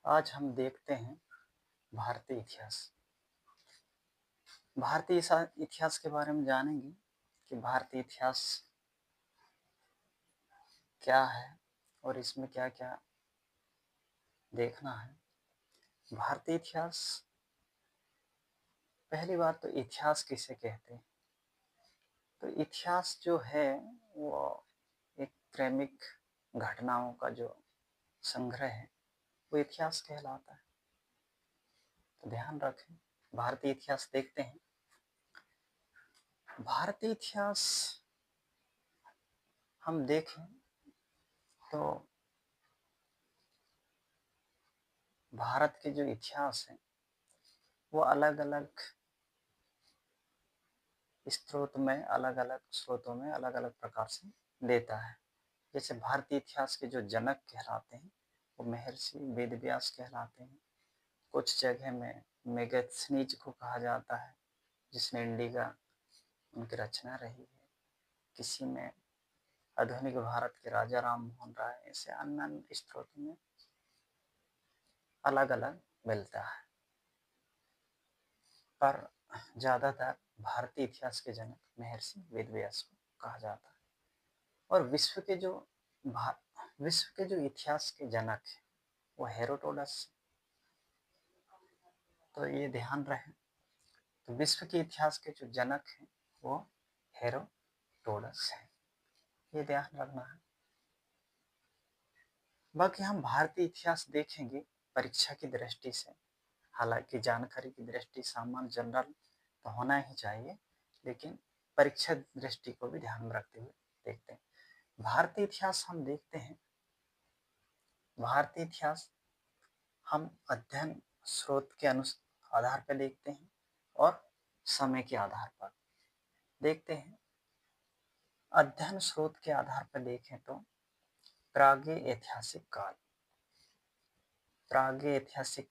आज हम देखते हैं भारतीय इतिहास। भारतीय इतिहास के बारे में जानेंगे कि भारतीय इतिहास क्या है और इसमें क्या क्या देखना है। भारतीय इतिहास, पहली बात तो इतिहास किसे कहते हैं। तो इतिहास जो है वो एक क्रमिक घटनाओं का जो संग्रह है वो इतिहास कहलाता है। तो ध्यान रखें, भारतीय इतिहास देखते हैं। भारतीय इतिहास हम देखें तो भारत के जो इतिहास है वो अलग अलग स्रोतों में अलग अलग प्रकार से देता है। जैसे भारतीय इतिहास के जो जनक कहलाते हैं वो महर्षि वेदव्यास कहलाते हैं। कुछ जगह में मेगस्थनीज को कहा जाता है जिसने इंडिका उनकी रचना रही है। किसी में आधुनिक भारत के राजा राम मोहन राय, ऐसे अन्य अन्य स्रोतों में अलग अलग मिलता है, पर ज्यादातर भारतीय इतिहास के जनक महर्षि वेदव्यास को कहा जाता है। और विश्व के जो इतिहास के जनक है वो हेरोडोटस। तो ये ध्यान रहे, तो विश्व के इतिहास के जो जनक हैं वो हेरोडोटस है, ये ध्यान रखना है। बाकी हम भारतीय इतिहास देखेंगे परीक्षा की दृष्टि से, हालांकि जानकारी की दृष्टि सामान्य जनरल तो होना ही चाहिए, लेकिन परीक्षा दृष्टि को भी ध्यान में रखते हुए देखते हैं। भारतीय इतिहास हम देखते हैं, भारतीय इतिहास हम अध्ययन स्रोत के आधार पर देखते हैं और समय के आधार पर देखते हैं। अध्ययन स्रोत के आधार पर देखें तो प्रागैतिहासिक काल, आधैतिहासिक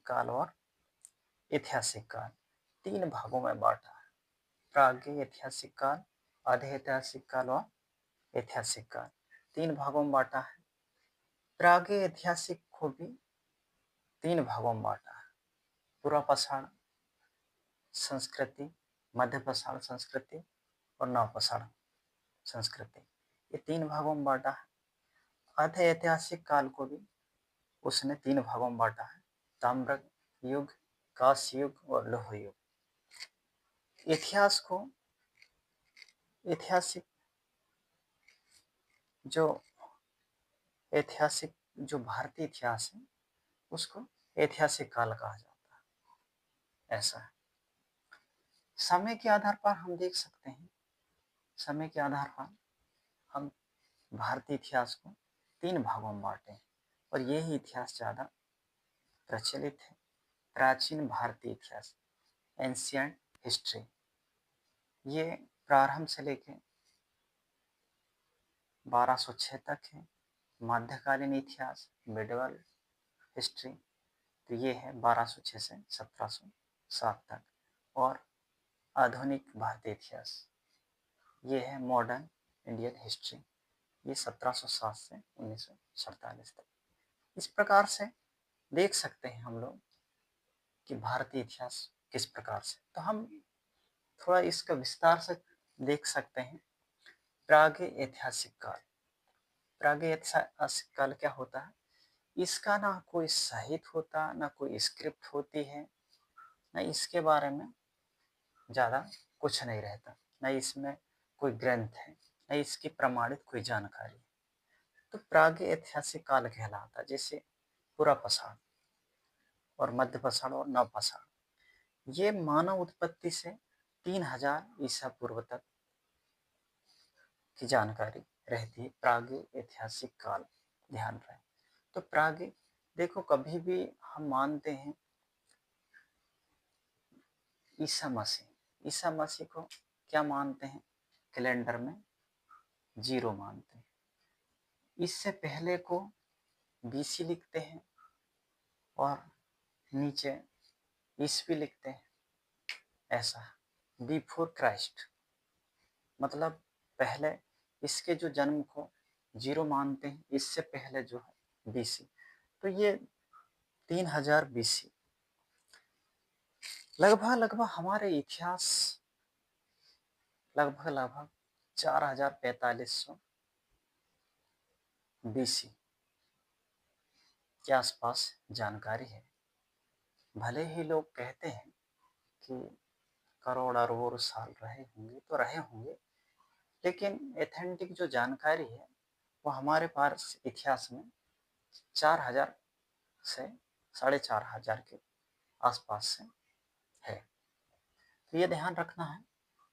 काल और ऐतिहासिक काल, तीन भागों में बांटा है। प्रागैतिहासिक काल, आधैतिहासिक काल और ऐतिहासिक काल, तीन भागों में बांटा है। प्रागैतिहासिक को भी तीन भागों में बांटा है, पूर्वापाषाण संस्कृति, मध्यपाषाण संस्कृति और नवपाषाण संस्कृति, ये तीन भागों में बांटा है। आधे ऐतिहासिक काल को भी उसने तीन भागों में बांटा है, ताम्र युग, कांस्य युग और लौह युग। इतिहास को ऐतिहासिक जो भारतीय इतिहास है उसको ऐतिहासिक काल कहा जाता है, ऐसा है। समय के आधार पर हम देख सकते हैं, समय के आधार पर हम भारतीय इतिहास को तीन भागों में बांटे हैं और यही इतिहास ज़्यादा प्रचलित है। प्राचीन भारतीय इतिहास, एंशिएंट हिस्ट्री, ये प्रारंभ से लेके 1206 तक है। मध्यकालीन इतिहास, मिडिवल हिस्ट्री, तो ये है 1206 से 1707 तक। और आधुनिक भारतीय इतिहास, ये है मॉडर्न इंडियन हिस्ट्री, ये 1707 से 1947 तक। इस प्रकार से देख सकते हैं हम लोग कि भारतीय इतिहास किस प्रकार से। तो हम थोड़ा इसका विस्तार से देख सकते हैं। प्रागैतिहासिक काल, प्रागैतिहासिक काल क्या होता है? इसका ना कोई साहित्य होता, ना कोई स्क्रिप्ट होती है, ना इसके बारे में ज़्यादा कुछ नहीं रहता, ना इसमें कोई ग्रंथ है, ना इसकी प्रमाणित कोई जानकारी। तो प्रागैतिहासिक काल कहलाता, जैसे पूर्वापाषाण और मध्यपाषाण और नवपाषाण, ये मानव उत्पत्ति से 3000 ईसा पूर्व तक की जानकारी रहती है। प्रागैतिहासिक काल, ध्यान रहे। तो देखो, कभी भी हम मानते हैं ईसा मसीह को क्या मानते हैं? कैलेंडर में 0 मानते हैं। इससे पहले को BC लिखते हैं और नीचे ईस्वी लिखते हैं, ऐसा है। बिफोर क्राइस्ट मतलब पहले, इसके जो जन्म को 0 मानते हैं, इससे पहले जो है BC। तो ये 3000 BC लगभग हमारे इतिहास लगभग 4500 BC के आसपास जानकारी है। भले ही लोग कहते हैं कि करोड़ अरबों साल रहे होंगे तो रहे होंगे, लेकिन एथेंटिक जो जानकारी है वो हमारे पास इतिहास में 4000 से 4500 के आसपास से है। तो ये ध्यान रखना है।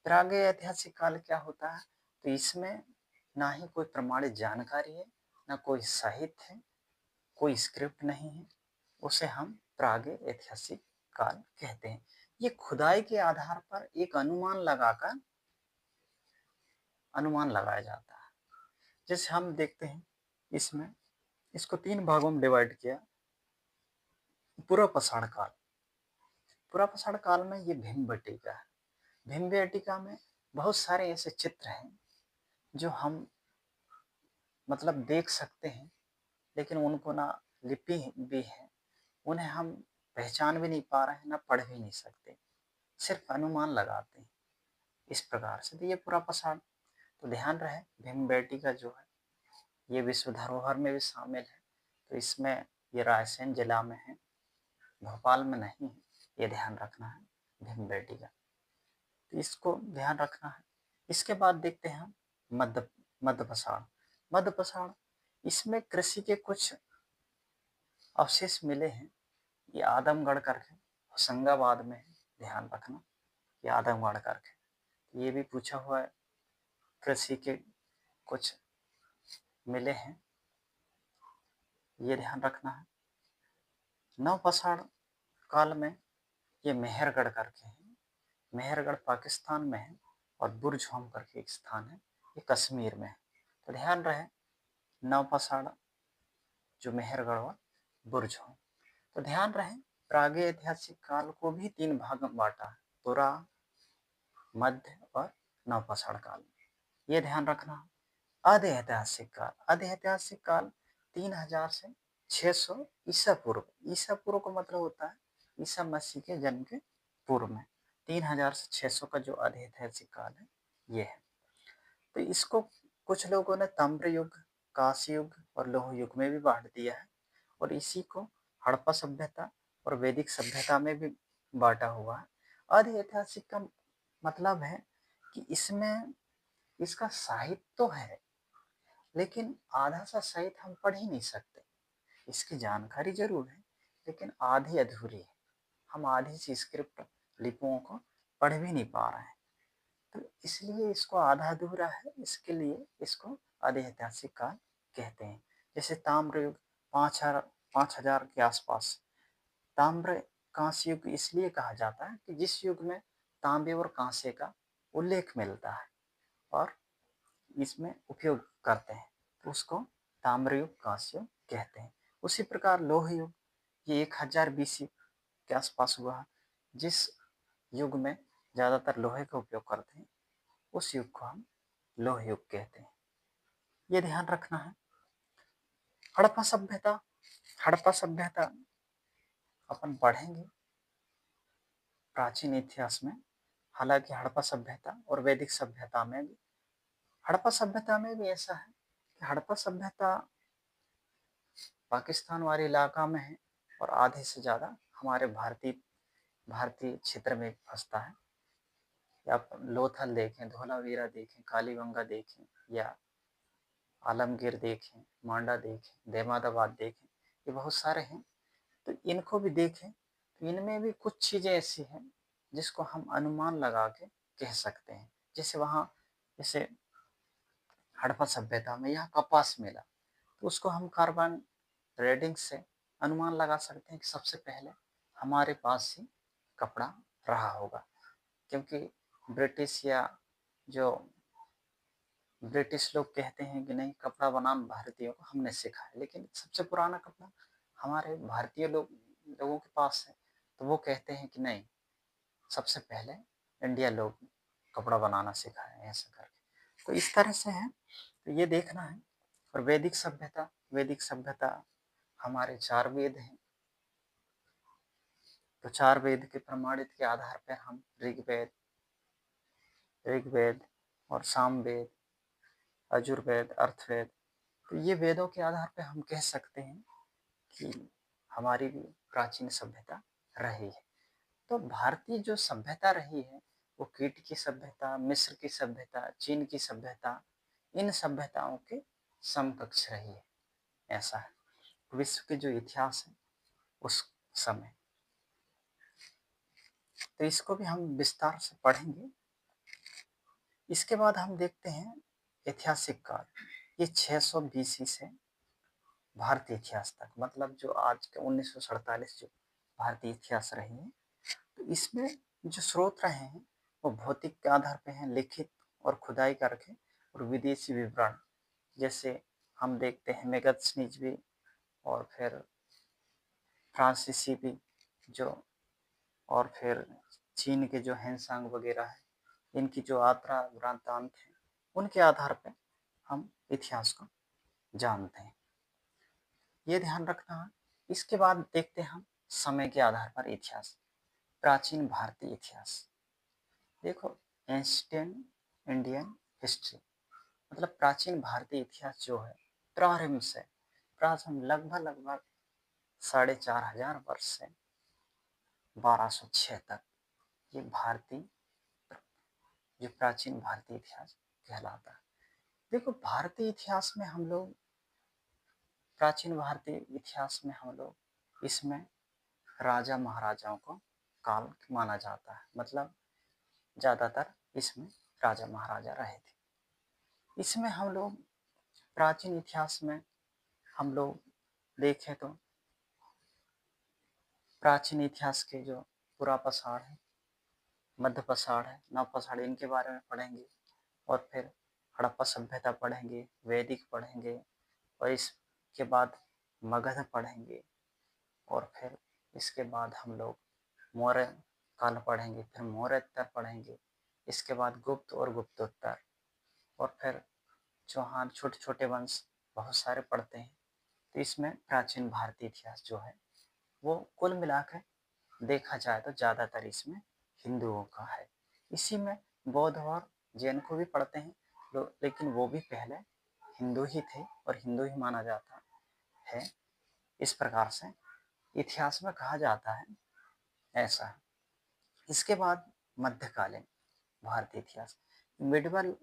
फिर आगे ऐतिहासिक काल क्या होता है, तो इसमें ना ही कोई प्रमाणित जानकारी है, ना कोई साहित्य है, कोई स्क्रिप्ट नहीं है, उसे हम प्रागे ऐतिहासिक काल कहते हैं। ये खुदाई के आधार पर एक अनुमान लगाया जाता है। जैसे हम देखते हैं इसमें, इसको 3 भागों में डिवाइड किया। पूर्व-पाषाण काल, पूर्व-पाषाण काल में ये भीमबेटका है। भीमबेटका में बहुत सारे ऐसे चित्र हैं जो हम मतलब देख सकते हैं, लेकिन उनको ना लिपि भी है, उन्हें हम पहचान भी नहीं पा रहे हैं, ना पढ़ भी नहीं सकते, सिर्फ अनुमान लगाते हैं इस प्रकार से। तो ये पूर्व-पाषाण, तो ध्यान रहे भीमबेटका जो है ये विश्व धरोहर में भी शामिल है। तो इसमें ये रायसेन जिला में है, भोपाल में नहीं है, ये ध्यान रखना है भीमबेटका, तो इसको ध्यान रखना है। इसके बाद देखते हैं हम मध्यपाषाण। मध्यपाषाण, इसमें कृषि के कुछ अवशेष मिले हैं। ये आदमगढ़ करके होशंगाबाद में है, ध्यान रखना ये आदमगढ़ करके। ये भी पूछा हुआ है, कृषि के कुछ मिले हैं, ये ध्यान रखना है। नवपाषाण काल में ये मेहरगढ़ करके है, मेहरगढ़ पाकिस्तान में है, और बुरझोम करके एक स्थान है, ये कश्मीर में है। तो ध्यान रहे नवपाषाण जो मेहरगढ़ और बुरझोम। तो ध्यान रहे प्रागे ऐतिहासिक काल को भी 3 भाग में बांटा है, पुरा, मध्य और नवपाषाण काल। ये ध्यान रखना। आदि ऐतिहासिक काल, आदि ऐतिहासिक काल 3000 से 600 ईसा पूर्व। ईसा पूर्व का मतलब होता है ईसा मसीह के जन्म के पूर्व में। 3000 से 600 का जो आदि ऐतिहासिक काल है ये है। तो इसको कुछ लोगों ने ताम्र युग, कांस्य युग और लौह युग में भी बांट दिया है, और इसी को हड़प्पा सभ्यता और वैदिक सभ्यता में भी बांटा हुआ है। आदि ऐतिहासिक का मतलब है कि इसमें इसका साहित्य तो है, लेकिन आधा सा साहित्य हम पढ़ ही नहीं सकते। इसकी जानकारी जरूर है, लेकिन आधी अधूरी है। हम आधी सी स्क्रिप्ट लिपियों को पढ़ भी नहीं पा रहे हैं, तो इसलिए इसको आधा अधूरा है, इसके लिए इसको आदि ऐतिहासिक काल कहते हैं। जैसे ताम्र युग 5000 के आसपास। ताम्र कांस्य युग इसलिए कहा जाता है कि जिस युग में तांबे और कांसे का उल्लेख मिलता है और इसमें उपयोग करते हैं, तो उसको ताम्र युग, कांस्य युग कहते हैं। उसी प्रकार लौह युग, ये 1000 BC के आसपास हुआ है। जिस युग में ज़्यादातर लोहे का उपयोग करते हैं, उस युग को हम लौह युग कहते हैं। ये ध्यान रखना है। हड़प्पा सभ्यता, हड़प्पा सभ्यता अपन पढ़ेंगे प्राचीन इतिहास में। हालांकि हड़प्पा सभ्यता और वैदिक सभ्यता में भी, हड़प्पा सभ्यता में भी ऐसा है कि हड़प्पा सभ्यता पाकिस्तान वाले इलाका में है, और आधे से ज़्यादा हमारे भारतीय क्षेत्र में फंसता है। या आप लोथल देखें, धोलावीरा देखें, कालीबंगा देखें, या आलमगीर देखें, मांडा देखें, दहमादाबाद देखें, ये बहुत सारे हैं। तो इनको भी देखें, तो इनमें भी कुछ चीज़ें ऐसी हैं जिसको हम अनुमान लगा के कह सकते हैं। जैसे वहाँ, जैसे हड़प्पा सभ्यता में यहाँ कपास मिला, तो उसको हम कार्बन रेडिंग से अनुमान लगा सकते हैं कि सबसे पहले हमारे पास ही कपड़ा रहा होगा, क्योंकि ब्रिटिश या जो ब्रिटिश लोग कहते हैं कि नहीं, कपड़ा बनाना भारतीयों को हमने सिखाया, लेकिन सबसे पुराना कपड़ा हमारे भारतीय लोगों के पास है। तो वो कहते हैं कि नहीं, सबसे पहले इंडिया लोग कपड़ा बनाना सिखाया, ऐसा करके। तो इस तरह से है, तो ये देखना है। और वैदिक सभ्यता, वैदिक सभ्यता हमारे 4 वेद हैं। तो 4 वेद के प्रमाणित के आधार पर हम ऋग्वेद और सामवेद, यजुर्वेद, अर्थवेद, तो ये वेदों के आधार पर हम कह सकते हैं कि हमारी भी प्राचीन सभ्यता रही है। तो भारतीय जो सभ्यता रही है वो कीट की सभ्यता, मिस्र की सभ्यता, चीन की सभ्यता, इन सभ्यताओं के समकक्ष रही है। ऐसा है विश्व के जो इतिहास है उस समय, तो इसको भी हम विस्तार से पढ़ेंगे। इसके बाद हम देखते हैं ऐतिहासिक काल। ये 600 BC से भारतीय इतिहास तक, मतलब जो आज के 1947 जो भारतीय इतिहास रही है, तो इसमें जो स्रोत रहे हैं वो भौतिक के आधार पे हैं, लिखित और खुदाई करके, और विदेशी विवरण, जैसे हम देखते हैं मेगस्थनीज भी और फिर फ्रांसीसी भी जो, और फिर चीन के जो हैंसांग वगैरह है, इनकी जो यात्रा वृत्तांत है, उनके आधार पर हम इतिहास को जानते हैं। ये ध्यान रखना है। इसके बाद देखते हैं हम समय के आधार पर इतिहास। प्राचीन भारतीय इतिहास देखो, एंशिएंट इंडियन हिस्ट्री, मतलब प्राचीन भारतीय इतिहास जो है प्रारंभ से, प्रारंभ लगभग 4500 वर्ष से 1206 तक, ये भारतीय जो प्राचीन भारतीय इतिहास कहलाता है। देखो, भारतीय इतिहास में हम लोग, प्राचीन भारतीय इतिहास में हम लोग इसमें राजा महाराजाओं को काल माना जाता है, मतलब ज़्यादातर इसमें राजा महाराजा रहे थे। इसमें हम लोग प्राचीन इतिहास में हम लोग देखें तो प्राचीन इतिहास के जो पुरापाषाण है, मध्यपाषाण है, नवपाषाण, इनके बारे में पढ़ेंगे, और फिर हड़प्पा सभ्यता पढ़ेंगे, वैदिक पढ़ेंगे, और इसके बाद मगध पढ़ेंगे, और फिर इसके बाद हम लोग मौर्य काल पढ़ेंगे, फिर मौर्योत्तर पढ़ेंगे, इसके बाद गुप्त और गुप्तोत्तर, और फिर चौहान, छोटे छोटे वंश बहुत सारे पढ़ते हैं। तो इसमें प्राचीन भारतीय इतिहास जो है वो कुल मिलाकर देखा जाए तो ज़्यादातर इसमें हिंदुओं का है। इसी में बौद्ध और जैन को भी पढ़ते हैं लेकिन वो भी पहले हिंदू ही थे और हिंदू ही माना जाता है। इस प्रकार से इतिहास में कहा जाता है, ऐसा है। इसके बाद मध्यकालीन भारतीय इतिहास, मिडिवल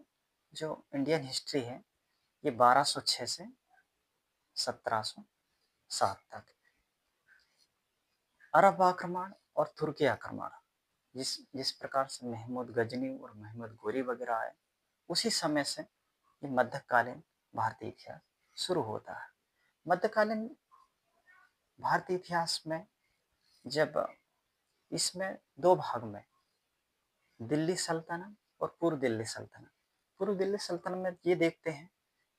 जो इंडियन हिस्ट्री है, ये 1206 से 1707 तक। अरब आक्रमण और तुर्की आक्रमण, जिस प्रकार से महमूद गजनी और महमूद गोरी वगैरह आए, उसी समय से ये मध्यकालीन भारतीय इतिहास शुरू होता है। मध्यकालीन भारतीय इतिहास में जब इसमें 2 भाग में, दिल्ली सल्तनत और पूर्व दिल्ली सल्तनत। पूर्व दिल्ली सल्तनत में ये देखते हैं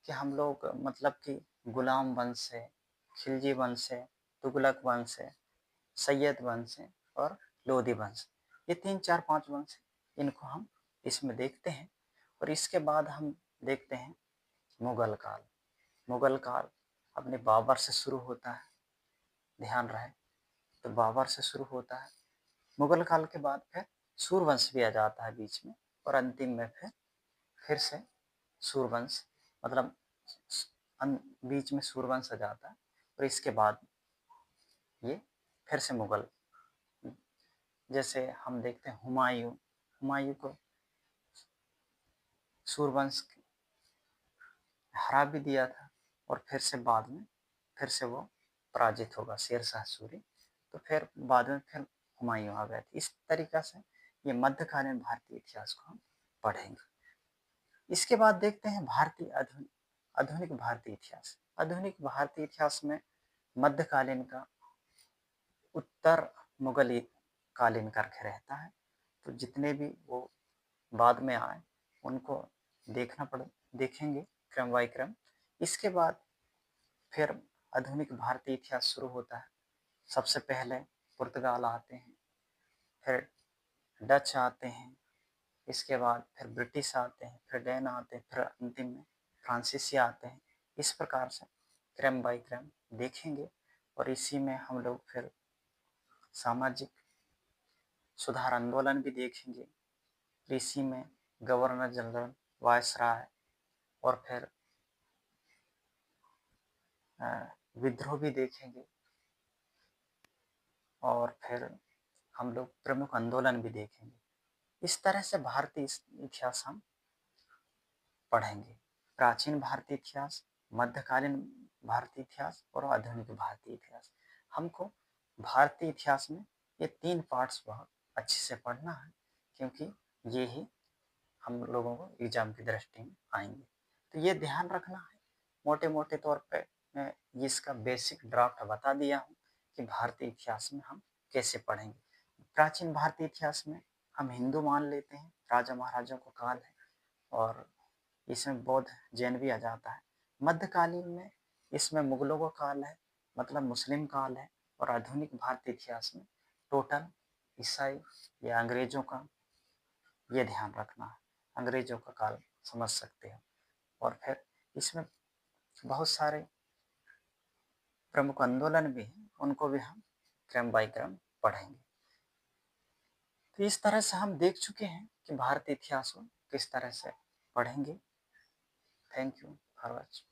कि हम लोग मतलब कि गुलाम वंश है, खिलजी वंश है, तुगलक वंश है, सैयद वंश है और लोधी वंश, ये 3, 4, 5 वंश है, इनको हम इसमें देखते हैं। और इसके बाद हम देखते हैं मुगल काल। मुगल काल अपने बाबर से शुरू होता है, ध्यान रहे, तो बाबर से शुरू होता है। मुगल काल के बाद फिर सूर्यवंश भी आ जाता है बीच में, और अंतिम में फिर से सूर्यवंश, मतलब बीच में सूर्यवंश आ जाता है, और इसके बाद ये फिर से मुगल। जैसे हम देखते हैं हुमायूं, हुमायूं को सूर्यवंश हरा भी दिया था, और फिर से बाद में फिर से वो पराजित होगा, शेरशाह सूरी, तो फिर बाद में फिर हुमायूं आ गए थे। इस तरीका से ये मध्यकालीन भारतीय इतिहास को हम पढ़ेंगे। इसके बाद देखते हैं भारतीय आधुनिक भारतीय इतिहास। आधुनिक भारतीय इतिहास में मध्यकालीन का उत्तर मुगल कालीन करके रहता है, तो जितने भी वो बाद में आए उनको देखेंगे क्रम बाई क्रम। इसके बाद फिर आधुनिक भारतीय इतिहास शुरू होता है। सबसे पहले पुर्तगाल आते हैं, फिर डच आते हैं, इसके बाद फिर ब्रिटिश आते हैं, फिर डैन आते हैं, फिर अंतिम में फ्रांसीसी आते हैं। इस प्रकार से क्रम बाई क्रम देखेंगे। और इसी में हम लोग फिर सामाजिक सुधार आंदोलन भी देखेंगे। इसी में गवर्नर जनरल, वायसराय और फिर विद्रोह भी देखेंगे और फिर हम लोग प्रमुख आंदोलन भी देखेंगे। इस तरह से भारतीय इतिहास हम पढ़ेंगे। प्राचीन भारतीय इतिहास, मध्यकालीन भारतीय इतिहास और आधुनिक भारतीय इतिहास। हमको भारतीय इतिहास में ये 3 पार्ट्स बहुत अच्छे से पढ़ना है, क्योंकि ये ही हम लोगों को एग्जाम की दृष्टि में आएंगे। तो ये ध्यान रखना है। मोटे मोटे तौर पे मैं इसका बेसिक ड्राफ्ट बता दिया हूँ कि भारतीय इतिहास में हम कैसे पढ़ेंगे। प्राचीन भारतीय इतिहास में हम हिंदू मान लेते हैं, राजा महाराजाओं का काल है और इसमें बौद्ध जैन भी आ जाता है। मध्यकालीन में इसमें मुगलों का काल है, मतलब मुस्लिम काल है। और आधुनिक भारतीय इतिहास में टोटल ईसाई या अंग्रेजों का ये ध्यान रखना है, अंग्रेजों का काल समझ सकते हो। और फिर इसमें बहुत सारे प्रमुख आंदोलन भी हैं, उनको भी हम क्रम बाय क्रम पढ़ेंगे। तो इस तरह से हम देख चुके हैं कि भारतीय इतिहास को किस तरह से पढ़ेंगे। Thank you for watching.